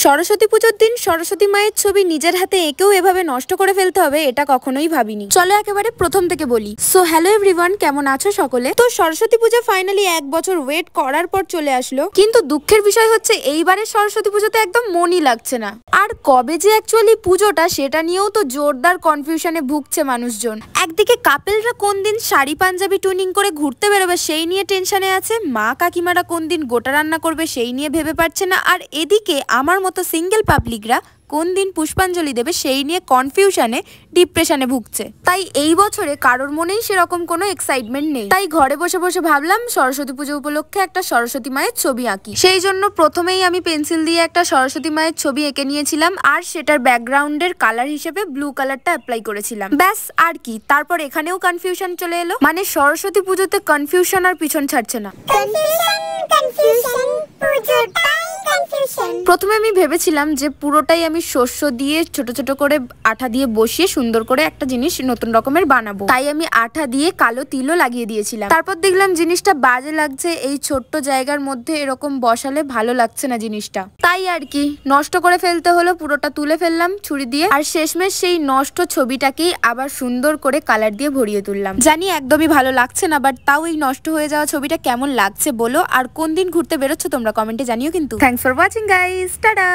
সরস্বতী পুজোর দিন সরস্বতী মায়ের ছবি নিজের হাতে এঁকেও এভাবে নষ্ট করে ফেলতে হবে এটা কখনোই ভাবিনি। চলো একেবারে প্রথম থেকে বলি। সো হ্যালো এভরিওয়ান, কেমন আছো সকলে? তো সরস্বতী পুজো ফাইনালি 1 বছর ওয়েট করার পর চলে আসলো, কিন্তু দুঃখের বিষয় হচ্ছে এইবারের সরস্বতী পুজোতে একদম মনই লাগছে না। আর কবে যে অ্যাকচুয়ালি পুজোটা সেটা নিয়েও তো জোরদার কনফিউশনে ভুগছে মানুষজন। একদিকে কাপেলরা কোন দিন শাড়ি পাঞ্জাবি টুনিং করে ঘুরতে বেরোবে সেই নিয়ে টেনশনে আছে, মা কাকিমারা কোন দিন গোটা রান্না করবে সেই নিয়ে ভেবে পাচ্ছে না, আর এদিকে আমার মতো সিঙ্গেল পাবলিকরা কোন দিন পুষ্পাঞ্জলি দেবে সেই নিয়ে কনফিউশনে ডিপ্রেশনে ভুগছে। তাই এই বছরে কারোর মনেই সেরকম কোনো এক্সাইটমেন্ট নেই। তাই ঘরে বসে বসে ভাবলাম সরস্বতী পুজো উপলক্ষে একটা সরস্বতী মায়ের ছবি আঁকি। সেই জন্য প্রথমেই আমি পেন্সিল দিয়ে একটা সরস্বতী মায়ের ছবি এঁকে নিয়েছিলাম, আর সেটার ব্যাকগ্রাউন্ডের কালার হিসেবে ব্লু কালারটা অ্যাপ্লাই করেছিলাম। ব্যাস আর কি, তারপর এখানেও কনফিউশন চলে এলো। মানে সরস্বতী পুজোতে কনফিউশন আর পিছন ছাড়ছে না। প্রথমে আমি ভেবেছিলাম যে পুরোটাই আমি শস্য দিয়ে ছোট ছোট করে আঠা দিয়ে বসিয়ে সুন্দর করে একটা জিনিস নতুন রকমের বানাবো, তাই আমি আঠা দিয়ে কালো তিলও লাগিয়ে দিয়েছিলাম। তারপর দেখলাম জিনিসটা বাজে লাগছে, এই ছোট্ট জায়গার মধ্যে এরকম বসালে ভালো লাগছে না জিনিসটা, তাই আর কি নষ্ট করে ফেলতে হলো। পুরোটা তুলে ফেললাম ছুরি দিয়ে, আর শেষমেশ সেই নষ্ট ছবিটাকেই আবার সুন্দর করে কালার দিয়ে ভরিয়ে তুললাম। জানি একদমই ভালো লাগছে না, বাট তাও এই নষ্ট হয়ে যাওয়া ছবিটা কেমন লাগছে বলো, আর কোন দিন ঘুরতে বেরোচ্ছ তোমরা কমেন্টে জানিও কিন্তু। Thanks for watching guys, tata.